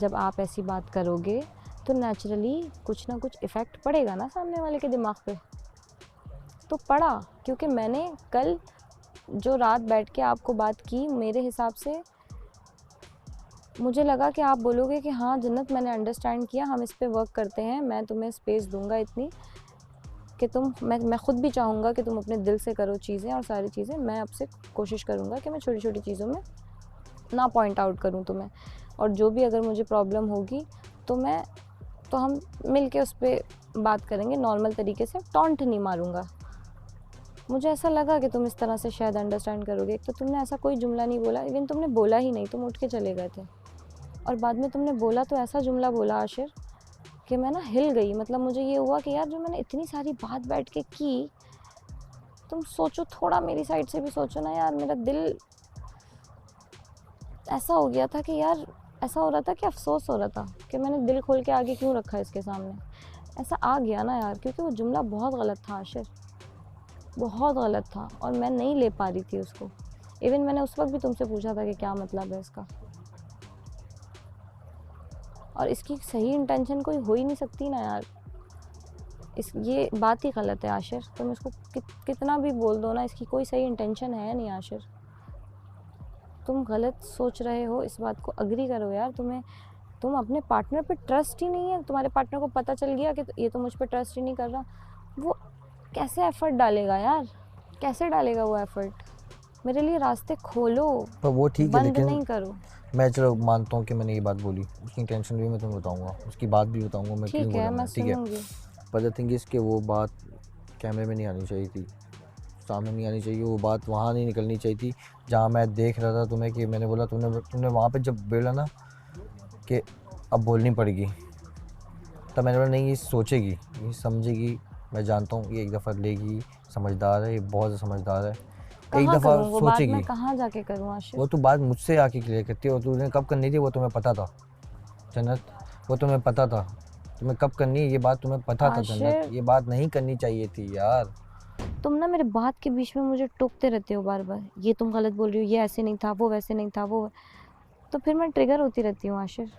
जब आप ऐसी बात करोगे तो नेचुरली कुछ ना कुछ इफ़ेक्ट पड़ेगा ना सामने वाले के दिमाग पे। तो पड़ा, क्योंकि मैंने कल जो रात बैठ के आपको बात की, मेरे हिसाब से मुझे लगा कि आप बोलोगे कि हाँ जन्नत, मैंने अंडरस्टैंड किया, हम इस पे वर्क करते हैं, मैं तुम्हें स्पेस दूंगा इतनी कि मैं खुद भी चाहूँगा कि तुम अपने दिल से करो चीज़ें और सारी चीज़ें। मैं आपसे कोशिश करूँगा कि मैं छोटी छोटी चीज़ों में ना पॉइंट आउट करूँ तुम्हें, और जो भी अगर मुझे प्रॉब्लम होगी तो हम मिल के उस पर बात करेंगे नॉर्मल तरीके से, टॉन्ट नहीं मारूँगा। मुझे ऐसा लगा कि तुम इस तरह से शायद अंडरस्टैंड करोगे। एक तो तुमने ऐसा कोई जुमला नहीं बोला, इवन तुमने बोला ही नहीं, तुम उठ के चले गए थे। और बाद में तुमने बोला तो ऐसा जुमला बोला आशिर कि मैं ना हिल गई। मतलब मुझे ये हुआ कि यार जो मैंने इतनी सारी बात बैठ के की, तुम सोचो थोड़ा, मेरी साइड से भी सोचो ना यार। मेरा दिल ऐसा हो गया था कि यार, ऐसा हो रहा था कि अफसोस हो रहा था कि मैंने दिल खोल के आगे क्यों रखा इसके सामने। ऐसा आ गया ना यार, क्योंकि वो जुमला बहुत गलत था आशिर, बहुत गलत था, और मैं नहीं ले पा रही थी उसको। इवन मैंने उस वक्त भी तुमसे पूछा था कि क्या मतलब है इसका, और इसकी सही इंटेंशन कोई हो ही नहीं सकती ना यार। ये बात ही गलत है आशिर। तुम इसको कितना भी बोल दो ना, इसकी कोई सही इंटेंशन है नहीं आशिर। तुम गलत सोच रहे हो, इस बात को अग्री करो यार। तुम अपने पार्टनर पे ट्रस्ट ही नहीं है। तुम्हारे पार्टनर को पता चल गया कि ये तो मुझ पे ट्रस्ट ही नहीं कर रहा, वो कैसे एफर्ट डालेगा यार, कैसे डालेगा वो एफर्ट। मेरे लिए रास्ते खोलो, पर वो ठीक है, बंद लेकिन नहीं करो। मैं चलो मानता हूँ कि मैंने ये बात बोली, उसकी इंटेंशन भी मैं तुम्हें बताऊंगा, उसकी बात भी बताऊंगा मैं क्यों ठीक बोला है, मैं मैंने, ठीक है। सुनूंगी। पर द थिंग इज़ कि वो बात कैमरे में नहीं आनी चाहिए थी, सामने नहीं आनी चाहिए। वो बात वहाँ नहीं निकलनी चाहिए थी जहाँ मैं देख रहा था तुम्हें, कि मैंने बोला, तुमने वहाँ पे जब बोला ना कि अब बोलनी पड़ेगी, तब मैंने बोला नहीं, ये सोचेगी, ये समझेगी, मैं जानता हूँ ये एक दफ़ा लेगी, समझदार है, ये बहुत समझदार है, एक कहाँ दफ़ा करूँ वो बात, सोचेगी। मैं कहाँ जाके करूँ आशिर? वो तो बात मुझसे आके क्लियर करती है, और तूने कब करनी थी वो तुम्हें पता था जन्नत, वो तुम्हें पता था तुम्हें कब करनी है, ये बात तुम्हें पता था जन्नत, आशिर, ये बात नहीं करनी चाहिए थी यार। तुम ना मेरे बात के बीच में मुझे टोकते रहते हो बार बार, ये तुम गलत बोल रही हो, ये ऐसे नहीं था, वो वैसे नहीं था, वो तो फिर मैं ट्रिगर होती रहती हूँ आशिर।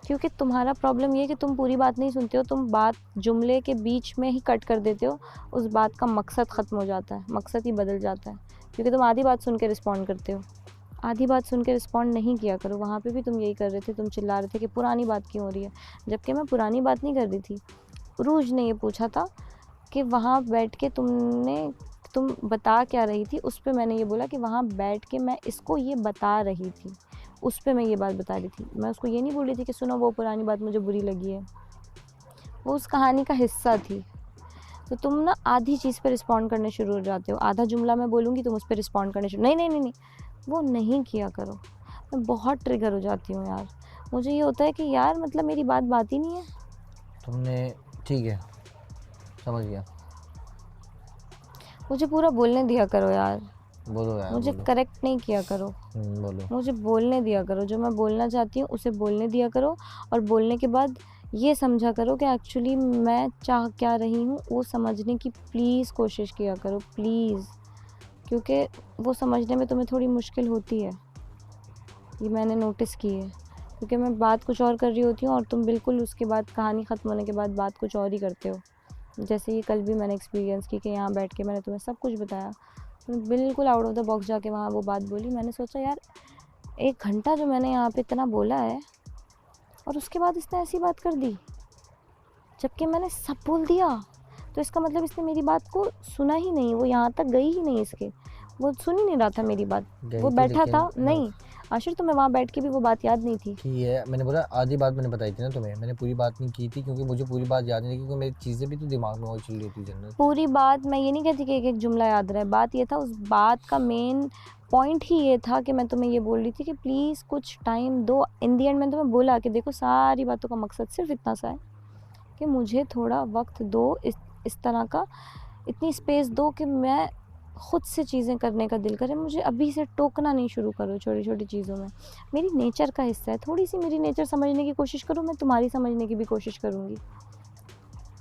क्योंकि तुम्हारा प्रॉब्लम ये है कि तुम पूरी बात नहीं सुनते हो, तुम बात जुमले के बीच में ही कट कर देते हो, उस बात का मकसद ख़त्म हो जाता है, मकसद ही बदल जाता है। क्योंकि तुम आधी बात सुन के रिस्पॉन्ड करते हो, आधी बात सुन के रिस्पॉन्ड नहीं किया करो। वहाँ पे भी तुम यही कर रहे थे, तुम चिल्ला रहे थे कि पुरानी बात क्यों हो रही है, जबकि मैं पुरानी बात नहीं कर रही थी। उरूज ने ये पूछा था कि वहाँ बैठ के तुम बता क्या रही थी, उस पे मैंने ये बोला कि वहाँ बैठ के मैं इसको ये बता रही थी, उस पे मैं ये बात बता रही थी। मैं उसको ये नहीं बोल रही थी कि सुनो वो पुरानी बात मुझे बुरी लगी है, वो उस कहानी का हिस्सा थी। तो तुम ना आधी चीज़ पे रिस्पॉन्ड करने शुरू हो जाते हो, आधा जुमला मैं बोलूँगी तुम उस पर रिस्पॉन्ड करने शुरू, नहीं नहीं नहीं नहीं, वो नहीं किया करो। मैं बहुत ट्रिगर हो जाती हूँ यार, मुझे ये होता है कि यार मतलब मेरी बात ही नहीं है। तुमने, ठीक है, समझ गया। मुझे पूरा बोलने दिया करो यार, बोलो यार, मुझे बोलो। करेक्ट नहीं किया करो, बोलो। मुझे बोलने दिया करो। जो मैं बोलना चाहती हूँ उसे बोलने दिया करो, और बोलने के बाद ये समझा करो कि एक्चुअली मैं चाह क्या रही हूँ, वो समझने की प्लीज़ कोशिश किया करो, प्लीज़। क्योंकि वो समझने में तुम्हें थोड़ी मुश्किल होती है, ये मैंने नोटिस की है। क्योंकि मैं बात कुछ और कर रही होती हूँ और तुम बिल्कुल उसके बाद, कहानी ख़त्म होने के बाद बात कुछ और ही करते हो। जैसे ये कल भी मैंने एक्सपीरियंस की कि यहाँ बैठ के मैंने तुम्हें सब कुछ बताया, तुम बिल्कुल आउट ऑफ द बॉक्स जाके वहाँ वो बात बोली। मैंने सोचा यार 1 घंटा जो मैंने यहाँ पे इतना बोला है, और उसके बाद इसने ऐसी बात कर दी, जबकि मैंने सब बोल दिया। तो इसका मतलब इसने मेरी बात को सुना ही नहीं, वो यहाँ तक गई ही नहीं, इसके वो सुन ही नहीं रहा था मेरी बात, गई वो थी, बैठा लेकिन था। नहीं आशिर, तुम्हें वहाँ बैठ के भी वो बात याद नहीं थी। ठीक है, मैंने बोला आधी बात मैंने बताई थी ना तुम्हें, मैंने पूरी बात नहीं की थी, क्योंकि मुझे पूरी बात याद नहीं थी, क्योंकि मेरी चीज़ें भी तो दिमाग में और चल रही थी जन्नत। पूरी बात मैं ये नहीं कहती कि एक एक जुमला याद रहे, बात ये था, उस बात का मेन पॉइंट ही ये था कि मैं तुम्हें ये बोल रही थी कि प्लीज़ कुछ टाइम दो। इन दी एंड मैंने तुम्हें बोला कि देखो सारी बातों का मकसद सिर्फ इतना सा है कि मुझे थोड़ा वक्त दो, इस तरह का, इतनी स्पेस दो कि मैं खुद से चीज़ें करने का दिल करे। मुझे अभी से टोकना नहीं शुरू करो छोटी छोटी चीज़ों में, मेरी नेचर का हिस्सा है। थोड़ी सी मेरी नेचर समझने की कोशिश करो, मैं तुम्हारी समझने की भी कोशिश करूँगी।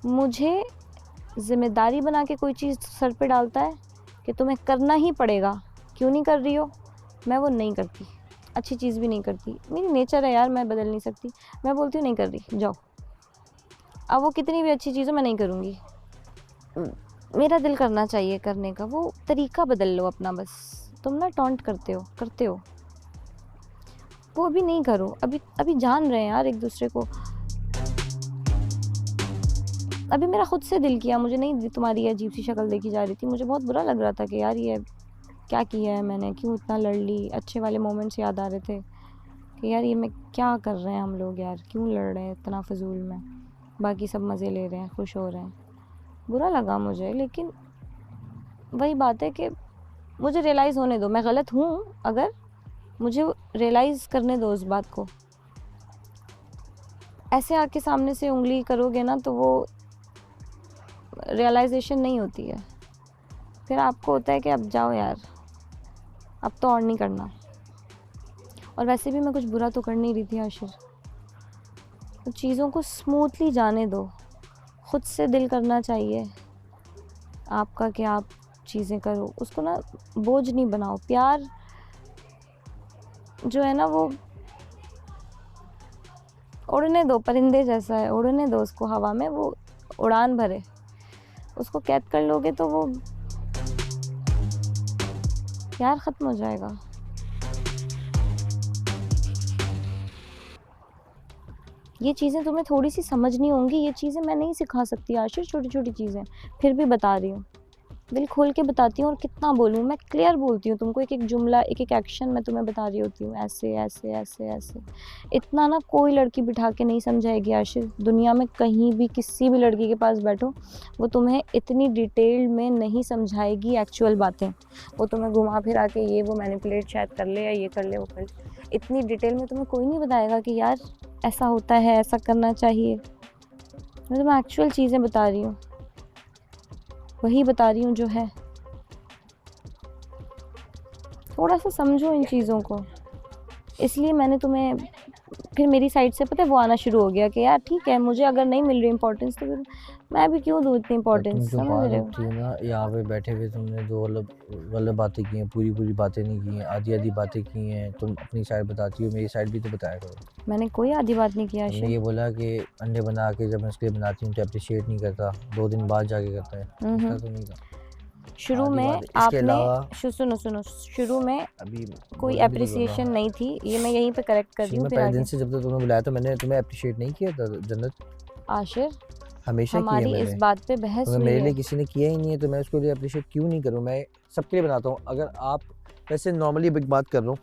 मुझे ज़िम्मेदारी बना के कोई चीज़ सर पे डालता है कि तुम्हें करना ही पड़ेगा, क्यों नहीं कर रही हो, मैं वो नहीं करती। अच्छी चीज़ भी नहीं करती, मेरी नेचर है यार, मैं बदल नहीं सकती। मैं बोलती हूँ नहीं कर रही, जाओ। अब वो कितनी भी अच्छी चीज़ हो मैं नहीं करूँगी। मेरा दिल करना चाहिए करने का, वो तरीका बदल लो अपना बस। तुम ना टॉन्ट करते हो, वो अभी नहीं करो, अभी अभी जान रहे हैं यार एक दूसरे को। अभी मेरा खुद से दिल किया, मुझे नहीं तुम्हारी अजीब सी शक्ल देखी जा रही थी, मुझे बहुत बुरा लग रहा था कि यार ये क्या किया है मैंने, क्यों इतना लड़ ली। अच्छे वाले मोमेंट्स याद आ रहे थे कि यार ये मैं क्या कर रहे हैं हम लोग यार, क्यों लड़ रहे हैं इतना फजूल में, बाकी सब मज़े ले रहे हैं, खुश हो रहे हैं। बुरा लगा मुझे, लेकिन वही बात है कि मुझे रियलाइज़ होने दो, मैं गलत हूँ, अगर मुझे रियलाइज़ करने दो उस बात को। ऐसे आके सामने से उंगली करोगे ना तो वो रियलाइजेशन नहीं होती है, फिर आपको होता है कि अब जाओ यार, अब तो और नहीं करना। और वैसे भी मैं कुछ बुरा तो कर नहीं रही थी आशिर, तो चीज़ों को स्मूथली जाने दो, खुद से दिल करना चाहिए आपका कि आप चीज़ें करो, उसको ना बोझ नहीं बनाओ। प्यार जो है ना वो उड़ने दो, परिंदे जैसा है, उड़ने दो उसको हवा में, वो उड़ान भरे। उसको कैद कर लोगे तो वो प्यार ख़त्म हो जाएगा। ये चीज़ें तुम्हें थोड़ी सी समझनी होंगी, ये चीज़ें मैं नहीं सिखा सकती आशिर, छोटी छोटी चीज़ें, फिर भी बता रही हूँ, दिल खोल के बताती हूँ। और कितना बोलूँ मैं, क्लियर बोलती हूँ तुमको, एक एक जुमला, एक एक एक्शन मैं तुम्हें बता रही होती हूँ, ऐसे ऐसे ऐसे ऐसे। इतना ना कोई लड़की बिठा के नहीं समझाएगी आशिर, दुनिया में कहीं भी किसी भी लड़की के पास बैठो, वो तुम्हें इतनी डिटेल में नहीं समझाएगी एक्चुअल बातें। वो तुम्हें घुमा फिरा के ये वो मैनिपुलेट शायद कर ले, या ये कर ले वो कर ले, इतनी डिटेल में तुम्हें कोई नहीं बताएगा कि यार ऐसा होता है, ऐसा करना चाहिए। मैं तुम्हें एक्चुअल चीज़ें बता रही हूँ, वही बता रही हूँ जो है। थोड़ा सा समझो इन चीज़ों को, इसलिए मैंने तुम्हें, फिर मेरी साइड से पता है वो आना शुरू हो गया कि यार ठीक है, मुझे अगर नहीं मिल रही इम्पोर्टेंस तो फिर मैं भी क्यों दूँ इतनी तुम इम्पोर्टेंस, जो समझ बात रहे हो। होती है ना, यहाँ पे बैठे हुए तुमने जो गलत गलत बातें की हैं, पूरी पूरी बातें नहीं की हैं, आधी आधी बातें की हैं। तुम अपनी साइड बताती हो, मेरी साइड भी तो बताया करो। मैंने कोई आधी बात नहीं किया तुमने आशिर। ये बोला कि अंडे बना के जब मैं उसके लिए बनाती हूँ तो अप्रिशिएट नहीं करता, 2 दिन बाद जाके करता है, ऐसा तो नहीं था। शुरू आधी में बात है। इसके आपने अलावा सुनो सुनो, शुरू में अभी कोई बोलने भी तो दो अप्रिसिएशन ना। नहीं थी, ये मैं यहीं पे करेक्ट कर रही हूँ, मैं फिर पहले दिन आगे। से जब तक तुमने बुलाया था मैंने तुम्हें अप्रिशिएट नहीं किया था जन्नत, आशिर हमेशा किया हमारी मैंने। इस बात पे बहस अगर हुई मेरे है। लिए किसी ने किया ही नहीं है तो मैं उसके लिए अप्रिशिएट क्यों नहीं करूँ। मैं सबके लिए बनाता हूँ। अगर आप वैसे नॉर्मली बिग बात कर रहा हूँ,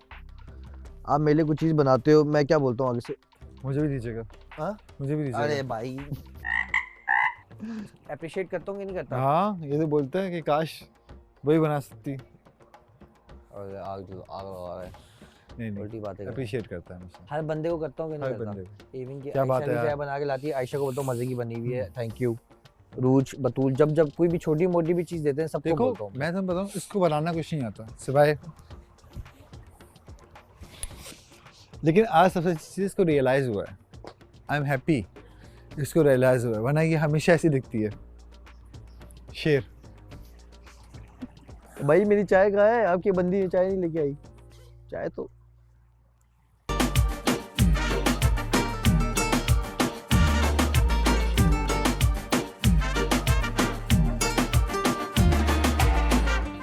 आप मेरे लिए कुछ चीज़ बनाते हो, मैं क्या बोलता हूँ आगे से, मुझे भी दीजिएगा। हाँ मुझे भी दीजिएगा। अरे भाई अप्रिशिएट करता हूँ कि नहीं करता। हाँ, ये तो बोलते हैं कि काश वही बना सकती। और आग लगा रहा है, नहीं उल्टी बातें कर रहा है। अप्रिशिएट करता है हमेशा हर बंदे को करता हूँ कि नहीं हर करता। बंदे को। इवन कि क्या बात आयशा है भी यार। चाय बना के लाती है, आयशा को बताओ मजे की बनी हुई है, थैंक यू। रूज बतूल जब जब कोई भी छोटी मोटी भी चीज़ देते हैं सबको देखो बोलता हूँ मैं तुम्हें बताऊँ, इसको बनाना कुछ नहीं आता सिवाय, लेकिन आज सबसे अच्छी चीज़ इसको रियलाइज़ हुआ है। आई एम हैप्पी इसको रियलाइज़ हुआ है, वरना ये हमेशा ऐसी दिखती है। शेर भाई मेरी चाय कहाँ है, आपकी बंदी ने चाय नहीं लेके आई। चाय तो